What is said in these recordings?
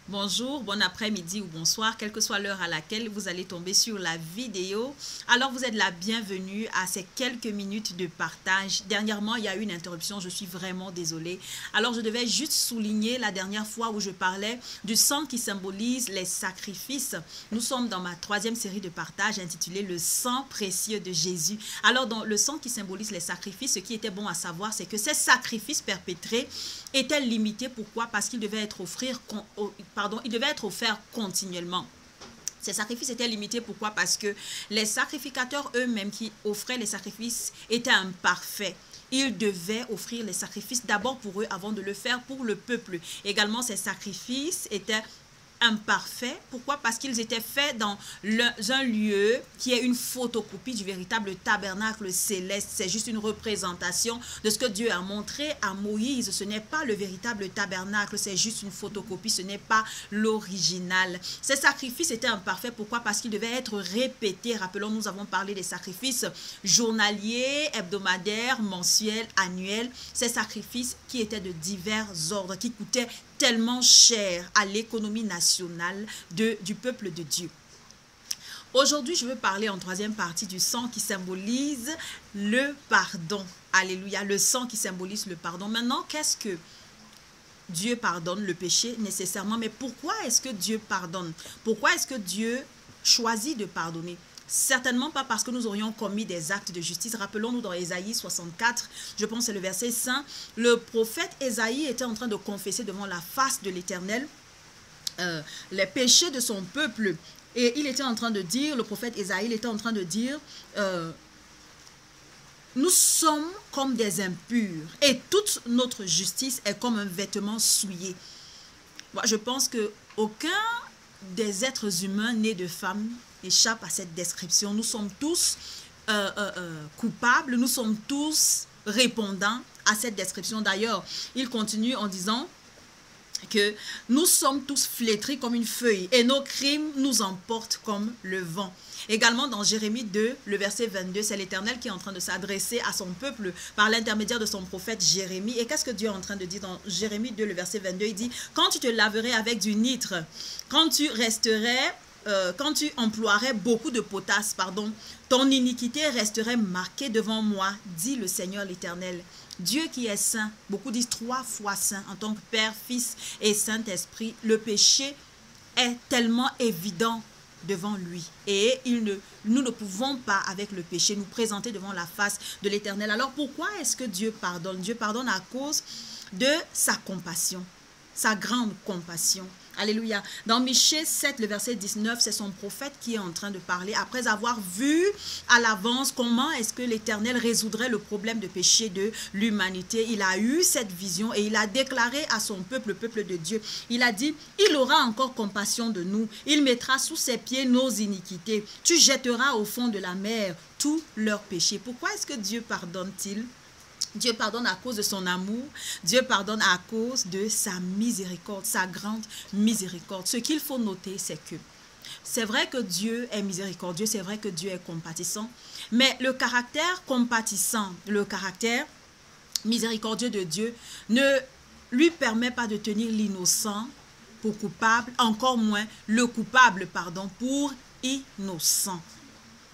Bonjour, bon après-midi ou bonsoir, quelle que soit l'heure à laquelle vous allez tomber sur la vidéo. Alors, vous êtes la bienvenue à ces quelques minutes de partage. Dernièrement, il y a eu une interruption, je suis vraiment désolée. Alors, je devais juste souligner la dernière fois où je parlais du sang qui symbolise les sacrifices. Nous sommes dans ma troisième série de partage intitulée « Le sang précieux de Jésus ». Alors, dans le sang qui symbolise les sacrifices, ce qui était bon à savoir, c'est que ces sacrifices perpétrés étaient limités. Pourquoi? Parce qu'ils devaient être offerts continuellement. Ces sacrifices étaient limités. Pourquoi? Parce que les sacrificateurs eux-mêmes qui offraient les sacrifices étaient imparfaits. Ils devaient offrir les sacrifices d'abord pour eux avant de le faire pour le peuple. Également, ces sacrifices étaient imparfaits. Pourquoi? Parce qu'ils étaient faits dans un lieu qui est une photocopie du véritable tabernacle céleste. C'est juste une représentation de ce que Dieu a montré à Moïse. Ce n'est pas le véritable tabernacle, c'est juste une photocopie, ce n'est pas l'original. Ces sacrifices étaient imparfaits. Pourquoi? Parce qu'ils devaient être répétés. Rappelons, nous avons parlé des sacrifices journaliers, hebdomadaires, mensuels, annuels. Ces sacrifices qui étaient de divers ordres, qui coûtaient tellement cher à l'économie nationale du peuple de Dieu. Aujourd'hui, je veux parler en troisième partie du sang qui symbolise le pardon. Alléluia, le sang qui symbolise le pardon. Maintenant, qu'est-ce que Dieu pardonne? Le péché nécessairement, mais pourquoi est-ce que Dieu pardonne? Pourquoi est-ce que Dieu choisit de pardonner? Certainement pas parce que nous aurions commis des actes de justice. Rappelons-nous dans Ésaïe 64, je pense que c'est le verset 5, le prophète Ésaïe était en train de confesser devant la face de l'Éternel les péchés de son peuple. Et il était en train de dire, le prophète Ésaïe était en train de dire, nous sommes comme des impurs et toute notre justice est comme un vêtement souillé. Moi, je pense qu'aucun des êtres humains nés de femmes échappe à cette description. Nous sommes tous coupables, nous sommes tous répondants à cette description. D'ailleurs, il continue en disant que nous sommes tous flétris comme une feuille et nos crimes nous emportent comme le vent. Également dans Jérémie 2, le verset 22, c'est l'Éternel qui est en train de s'adresser à son peuple par l'intermédiaire de son prophète Jérémie. Et qu'est-ce que Dieu est en train de dire dans Jérémie 2, le verset 22? Il dit, quand tu te laverais avec du nitre, quand tu emploierais beaucoup de potasse, ton iniquité resterait marquée devant moi, dit le Seigneur l'Éternel. Dieu qui est saint, beaucoup disent 3 fois saint, en tant que Père, Fils et Saint-Esprit, le péché est tellement évident devant lui. Et nous ne pouvons pas, avec le péché, nous présenter devant la face de l'Éternel. Alors pourquoi est-ce que Dieu pardonne? Dieu pardonne à cause de sa compassion, sa grande compassion. Alléluia. Dans Michée 7, le verset 19, c'est son prophète qui est en train de parler après avoir vu à l'avance comment est-ce que l'Éternel résoudrait le problème de péché de l'humanité. Il a eu cette vision et il a déclaré à son peuple, le peuple de Dieu, il a dit, il aura encore compassion de nous. Il mettra sous ses pieds nos iniquités. Tu jetteras au fond de la mer tous leurs péchés. Pourquoi est-ce que Dieu pardonne-t-il? Dieu pardonne à cause de son amour, Dieu pardonne à cause de sa miséricorde, sa grande miséricorde. Ce qu'il faut noter, c'est que c'est vrai que Dieu est miséricordieux, c'est vrai que Dieu est compatissant, mais le caractère compatissant, le caractère miséricordieux de Dieu ne lui permet pas de tenir l'innocent pour coupable, encore moins le coupable, pour innocent.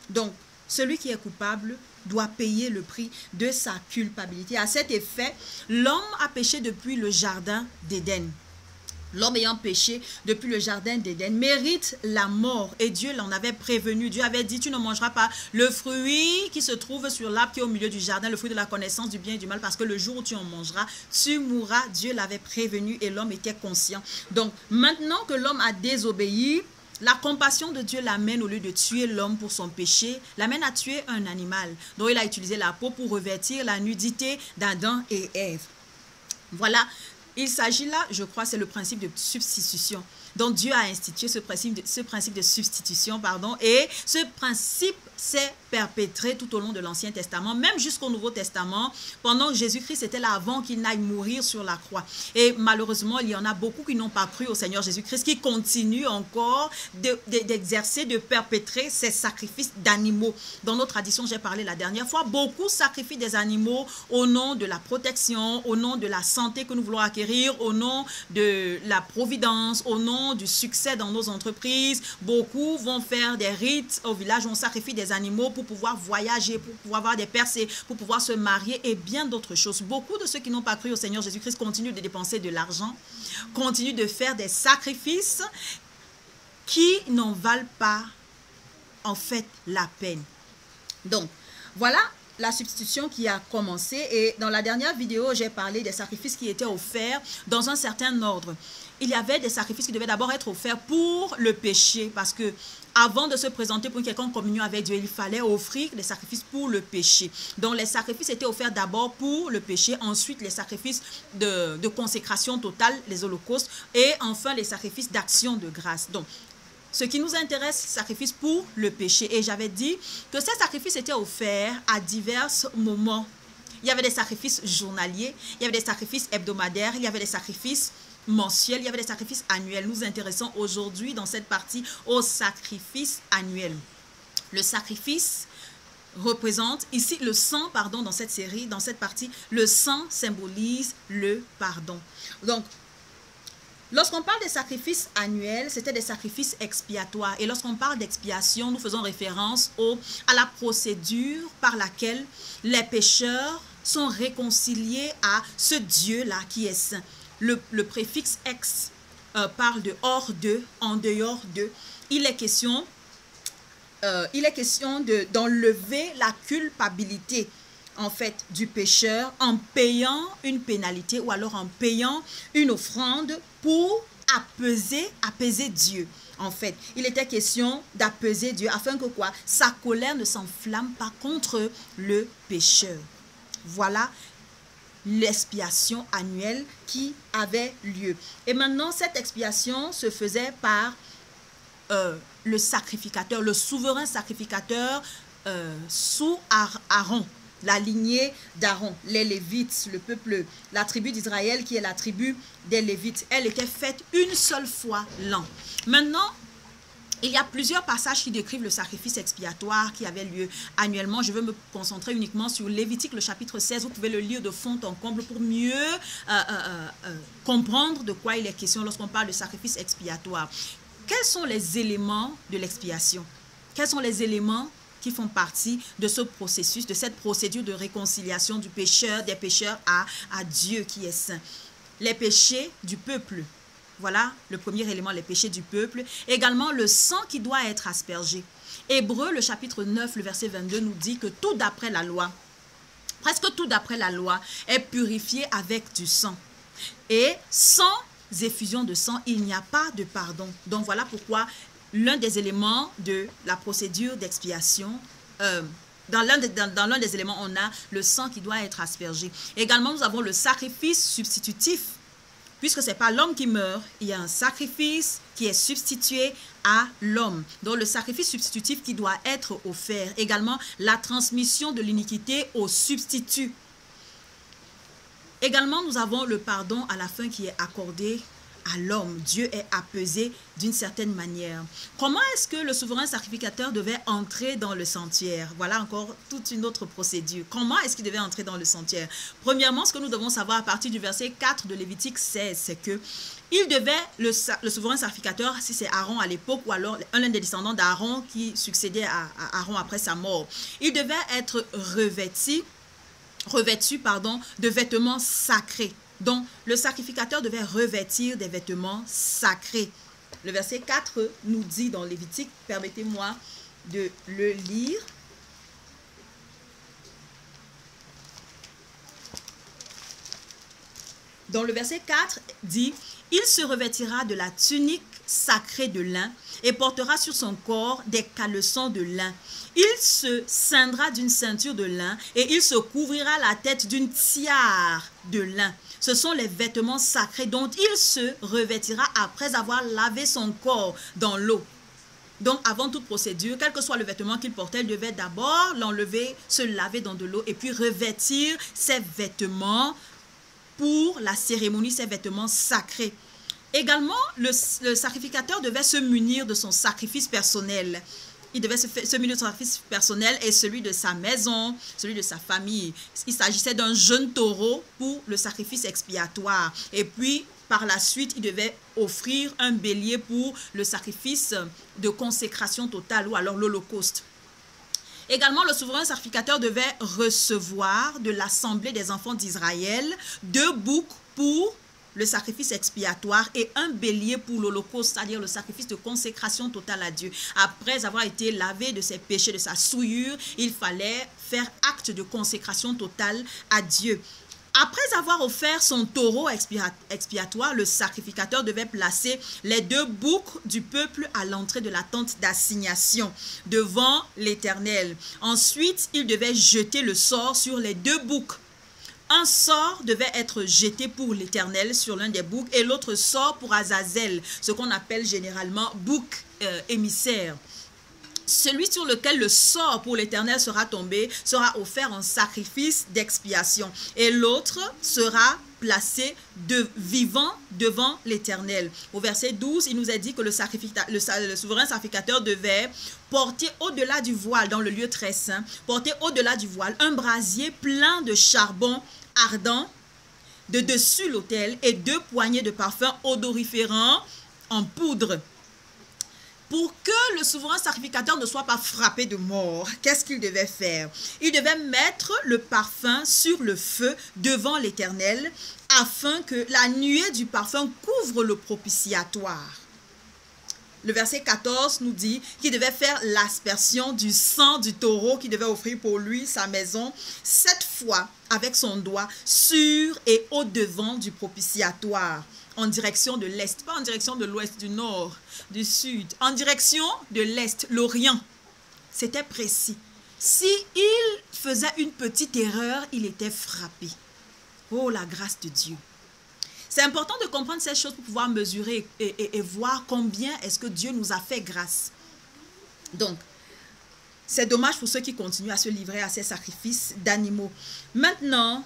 Donc, celui qui est coupable doit payer le prix de sa culpabilité. À cet effet, l'homme a péché depuis le jardin d'Éden. L'homme ayant péché depuis le jardin d'Éden mérite la mort. Et Dieu l'en avait prévenu. Dieu avait dit, tu ne mangeras pas le fruit qui se trouve sur l'arbre qui est au milieu du jardin, le fruit de la connaissance du bien et du mal, parce que le jour où tu en mangeras, tu mourras. Dieu l'avait prévenu et l'homme était conscient. Donc, maintenant que l'homme a désobéi, la compassion de Dieu l'amène, au lieu de tuer l'homme pour son péché, l'amène à tuer un animal dont il a utilisé la peau pour revêtir la nudité d'Adam et Ève. Voilà, il s'agit là, je crois, c'est le principe de substitution. Donc Dieu a institué ce principe de substitution, et ce principe s'est perpétré tout au long de l'Ancien Testament, même jusqu'au Nouveau Testament, pendant que Jésus-Christ était là avant qu'il n'aille mourir sur la croix. Et malheureusement, il y en a beaucoup qui n'ont pas cru au Seigneur Jésus-Christ, qui continuent encore d'exercer, de perpétrer ces sacrifices d'animaux. Dans nos traditions, j'ai parlé la dernière fois, beaucoup sacrifient des animaux au nom de la protection, au nom de la santé que nous voulons acquérir, au nom de la providence, au nom du succès dans nos entreprises. Beaucoup vont faire des rites au village, on sacrifie des animaux pour pouvoir voyager, pour pouvoir avoir des percées, pour pouvoir se marier et bien d'autres choses. Beaucoup de ceux qui n'ont pas cru au Seigneur Jésus-Christ continuent de dépenser de l'argent, continuent de faire des sacrifices qui n'en valent pas en fait la peine. Donc, voilà la substitution qui a commencé, et dans la dernière vidéo, j'ai parlé des sacrifices qui étaient offerts dans un certain ordre. Il y avait des sacrifices qui devaient d'abord être offerts pour le péché, parce que avant de se présenter pour une quelconque communion avec Dieu, il fallait offrir des sacrifices pour le péché. Donc les sacrifices étaient offerts d'abord pour le péché, ensuite les sacrifices de consécration totale, les holocaustes, et enfin les sacrifices d'action de grâce. Donc, ce qui nous intéresse, sacrifice pour le péché. Et j'avais dit que ces sacrifices étaient offerts à divers moments. Il y avait des sacrifices journaliers, il y avait des sacrifices hebdomadaires, il y avait des sacrifices mensuels, il y avait des sacrifices annuels. Nous nous intéressons aujourd'hui dans cette partie aux sacrifices annuels. Le sacrifice représente ici le sang, pardon, dans cette série, dans cette partie, le sang symbolise le pardon. Donc, lorsqu'on parle des sacrifices annuels, c'était des sacrifices expiatoires. Et lorsqu'on parle d'expiation, nous faisons référence à la procédure par laquelle les pécheurs sont réconciliés à ce Dieu-là qui est saint. Le préfixe ex parle de hors de, en dehors de. Il est question d'enlever la culpabilité en fait du pécheur en payant une pénalité ou alors en payant une offrande pour apaiser Dieu. En fait, il était question d'apaiser Dieu afin que quoi? Sa colère ne s'enflamme pas contre le pécheur. Voilà l'expiation annuelle qui avait lieu. Et maintenant, cette expiation se faisait par le sacrificateur, le souverain sacrificateur sous Aaron, la lignée d'Aaron, les Lévites, le peuple, la tribu d'Israël qui est la tribu des Lévites. Elle était faite une seule fois l'an. Maintenant, il y a plusieurs passages qui décrivent le sacrifice expiatoire qui avait lieu annuellement. Je veux me concentrer uniquement sur Lévitique, le chapitre 16. Vous pouvez le lire de fond en comble pour mieux comprendre de quoi il est question lorsqu'on parle de sacrifice expiatoire. Quels sont les éléments de l'expiation? Quels sont les éléments qui font partie de ce processus, de cette procédure de réconciliation du pécheur, des pécheurs à Dieu qui est saint? Les péchés du peuple. Voilà le premier élément, les péchés du peuple. Également, le sang qui doit être aspergé. Hébreux, le chapitre 9, le verset 22 nous dit que tout d'après la loi, presque tout d'après la loi, est purifié avec du sang. Et sans effusion de sang, il n'y a pas de pardon. Donc voilà pourquoi l'un des éléments de la procédure d'expiation, dans l'un des éléments, on a le sang qui doit être aspergé. Également, nous avons le sacrifice substitutif. Puisque ce n'est pas l'homme qui meurt, il y a un sacrifice qui est substitué à l'homme. Donc le sacrifice substitutif qui doit être offert. Également, la transmission de l'iniquité au substitut. Également, nous avons le pardon à la fin qui est accordé à l'homme. Dieu est apaisé d'une certaine manière. Comment est-ce que le souverain sacrificateur devait entrer dans le sanctuaire? Voilà encore toute une autre procédure. Comment est-ce qu'il devait entrer dans le sanctuaire? Premièrement, ce que nous devons savoir à partir du verset 4 de Lévitique 16, c'est que il devait, le souverain sacrificateur, si c'est Aaron à l'époque ou alors l'un des descendants d'Aaron qui succédait à Aaron après sa mort, il devait être revêtu de vêtements sacrés. Donc, le sacrificateur devait revêtir des vêtements sacrés. Le verset 4 nous dit dans Lévitique, permettez-moi de le lire. Dans le verset 4 dit, « Il se revêtira de la tunique sacrée de lin et portera sur son corps des caleçons de lin. Il se ceindra d'une ceinture de lin et il se couvrira la tête d'une tiare de lin. Ce sont les vêtements sacrés dont il se revêtira après avoir lavé son corps dans l'eau. » Donc, avant toute procédure, quel que soit le vêtement qu'il portait, il devait d'abord l'enlever, se laver dans de l'eau et puis revêtir ses vêtements pour la cérémonie, ses vêtements sacrés. Également, le sacrificateur devait se munir de son sacrifice personnel. Il devait se munir de son sacrifice personnel et celui de sa maison, celui de sa famille. Il s'agissait d'un jeune taureau pour le sacrifice expiatoire. Et puis, par la suite, il devait offrir un bélier pour le sacrifice de consécration totale ou alors l'holocauste. Également, le souverain sacrificateur devait recevoir de l'assemblée des enfants d'Israël 2 boucs pour le sacrifice expiatoire et un bélier pour l'holocauste, c'est-à-dire le sacrifice de consécration totale à Dieu. Après avoir été lavé de ses péchés, de sa souillure, il fallait faire acte de consécration totale à Dieu. Après avoir offert son taureau expiatoire, le sacrificateur devait placer les 2 boucs du peuple à l'entrée de la tente d'assignation devant l'Éternel. Ensuite, il devait jeter le sort sur les 2 boucs. Un sort devait être jeté pour l'Éternel sur l'un des boucs et l'autre sort pour Azazel, ce qu'on appelle généralement bouc émissaire. Celui sur lequel le sort pour l'Éternel sera tombé sera offert en sacrifice d'expiation et l'autre sera placé vivant devant l'Éternel. Au verset 12, il nous est dit que le souverain sacrificateur devait porter au-delà du voile, dans le lieu très saint, porter au-delà du voile un brasier plein de charbon ardent de dessus l'autel et 2 poignées de parfum odoriférant en poudre. Pour que le souverain sacrificateur ne soit pas frappé de mort, qu'est-ce qu'il devait faire? Il devait mettre le parfum sur le feu devant l'Éternel afin que la nuée du parfum couvre le propitiatoire. Le verset 14 nous dit qu'il devait faire l'aspersion du sang du taureau qu'il devait offrir pour lui, sa maison, 7 fois avec son doigt sur et au-devant du propitiatoire, en direction de l'Est, pas en direction de l'Ouest, du Nord, du Sud, en direction de l'Est, l'Orient. C'était précis. Si il faisait une petite erreur, il était frappé. Oh, la grâce de Dieu. C'est important de comprendre ces choses pour pouvoir mesurer et voir combien est-ce que Dieu nous a fait grâce. Donc, c'est dommage pour ceux qui continuent à se livrer à ces sacrifices d'animaux. Maintenant,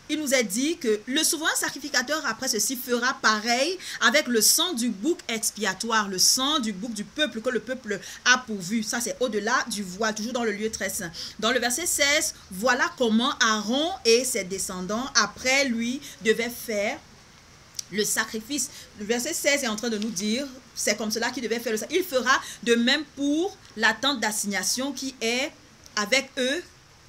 il nous est dit que le souverain sacrificateur, après ceci, fera pareil avec le sang du bouc expiatoire, le sang du bouc du peuple que le peuple a pourvu. Ça, c'est au-delà du voile, toujours dans le lieu très saint. Dans le verset 16, voilà comment Aaron et ses descendants, après lui, devaient faire le sacrifice. Le verset 16 est en train de nous dire, c'est comme cela qu'il devait faire le sacrifice. Il fera de même pour la tente d'assignation qui est avec eux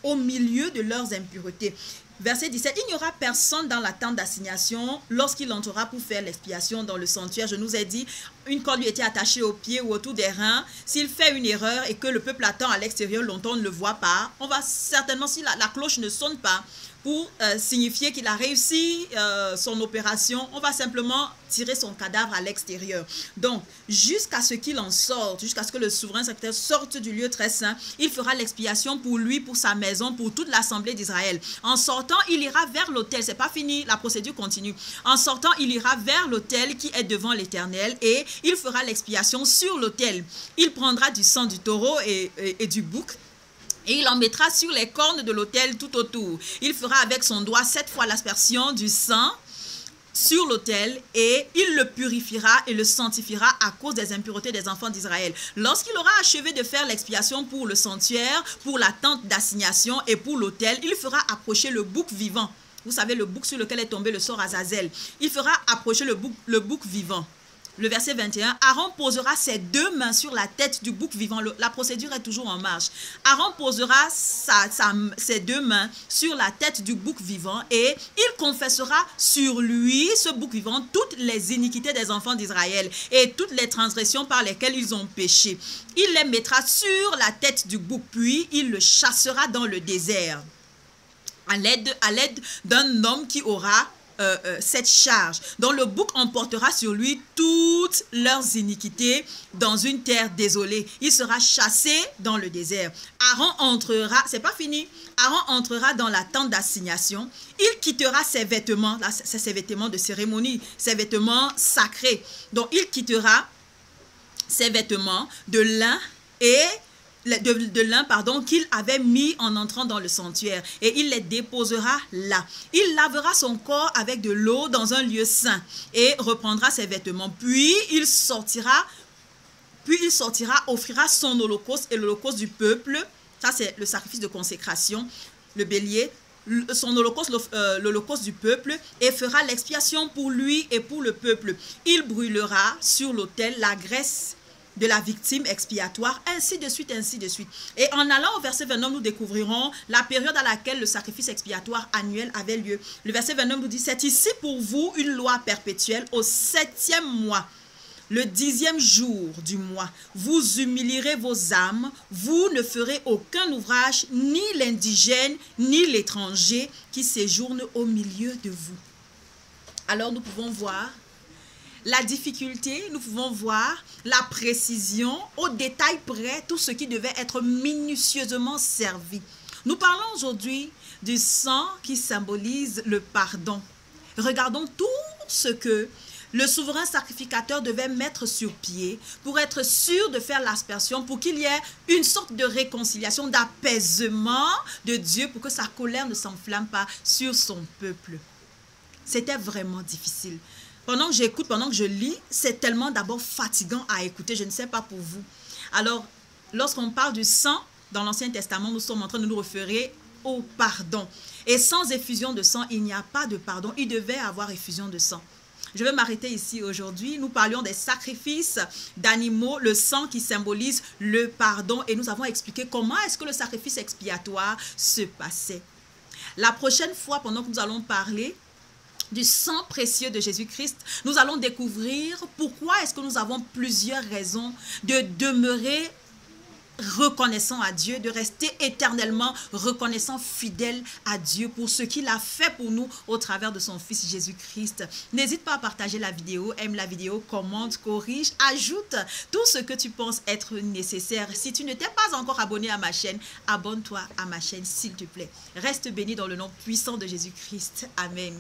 au milieu de leurs impuretés. Verset 17, il n'y aura personne dans la tente d'assignation lorsqu'il entrera pour faire l'expiation dans le sanctuaire. Je nous ai dit, une corde lui était attachée aux pieds ou autour des reins. S'il fait une erreur et que le peuple attend à l'extérieur longtemps, on ne le voit pas. On va certainement, si la cloche ne sonne pas, pour signifier qu'il a réussi son opération, on va simplement tirer son cadavre à l'extérieur. Donc, jusqu'à ce qu'il en sorte, jusqu'à ce que le souverain sacrificateur sorte du lieu très saint, il fera l'expiation pour lui, pour sa maison, pour toute l'assemblée d'Israël. En sortant, il ira vers l'autel. C'est pas fini, la procédure continue. En sortant, il ira vers l'autel qui est devant l'Éternel et il fera l'expiation sur l'autel. Il prendra du sang du taureau et du bouc. Et il en mettra sur les cornes de l'autel tout autour. Il fera avec son doigt 7 fois l'aspersion du sang sur l'autel et il le purifiera et le sanctifiera à cause des impuretés des enfants d'Israël. Lorsqu'il aura achevé de faire l'expiation pour le sanctuaire, pour la tente d'assignation et pour l'autel, il fera approcher le bouc vivant. Vous savez, le bouc sur lequel est tombé le sort Azazel. Il fera approcher le bouc vivant. Le verset 21, Aaron posera ses 2 mains sur la tête du bouc vivant. La procédure est toujours en marche. Aaron posera ses 2 mains sur la tête du bouc vivant et il confessera sur lui, ce bouc vivant, toutes les iniquités des enfants d'Israël et toutes les transgressions par lesquelles ils ont péché. Il les mettra sur la tête du bouc, puis il le chassera dans le désert à l'aide d'un homme qui aura cette charge, dont le bouc emportera sur lui toutes leurs iniquités dans une terre désolée. Il sera chassé dans le désert. Aaron entrera, c'est pas fini, Aaron entrera dans la tente d'assignation. Il quittera ses vêtements, ses vêtements de cérémonie, ses vêtements sacrés. Donc il quittera ses vêtements de lin et de lin, pardon, qu'il avait mis en entrant dans le sanctuaire, et il les déposera là. Il lavera son corps avec de l'eau dans un lieu saint et reprendra ses vêtements. Puis il sortira, offrira son holocauste et l'holocauste du peuple. Ça, c'est le sacrifice de consécration, le bélier, son holocauste, l'holocauste du peuple, et fera l'expiation pour lui et pour le peuple. Il brûlera sur l'autel la graisse de la victime expiatoire, ainsi de suite, ainsi de suite. Et en allant au verset 29, nous découvrirons la période à laquelle le sacrifice expiatoire annuel avait lieu. Le verset 29 nous dit, c'est ici pour vous une loi perpétuelle au 7e mois. Le 10e jour du mois, vous humilierez vos âmes, vous ne ferez aucun ouvrage, ni l'indigène, ni l'étranger qui séjourne au milieu de vous. Alors nous pouvons voir la difficulté, nous pouvons voir la précision, au détail près, tout ce qui devait être minutieusement servi. Nous parlons aujourd'hui du sang qui symbolise le pardon. Regardons tout ce que le souverain sacrificateur devait mettre sur pied pour être sûr de faire l'aspersion, pour qu'il y ait une sorte de réconciliation, d'apaisement de Dieu, pour que sa colère ne s'enflamme pas sur son peuple. C'était vraiment difficile. Pendant que j'écoute, pendant que je lis, c'est tellement d'abord fatigant à écouter. Je ne sais pas pour vous. Alors, lorsqu'on parle du sang, dans l'Ancien Testament, nous sommes en train de nous référer au pardon. Et sans effusion de sang, il n'y a pas de pardon. Il devait avoir effusion de sang. Je vais m'arrêter ici aujourd'hui. Nous parlions des sacrifices d'animaux, le sang qui symbolise le pardon. Et nous avons expliqué comment est-ce que le sacrifice expiatoire se passait. La prochaine fois, pendant que nous allons parler du sang précieux de Jésus-Christ, nous allons découvrir pourquoi est-ce que nous avons plusieurs raisons de demeurer reconnaissant à Dieu, de rester éternellement reconnaissant, fidèle à Dieu pour ce qu'il a fait pour nous au travers de son Fils Jésus-Christ. N'hésite pas à partager la vidéo, aime la vidéo, commente, corrige, ajoute tout ce que tu penses être nécessaire. Si tu ne t'es pas encore abonné à ma chaîne, abonne-toi à ma chaîne s'il te plaît. Reste béni dans le nom puissant de Jésus-Christ. Amen.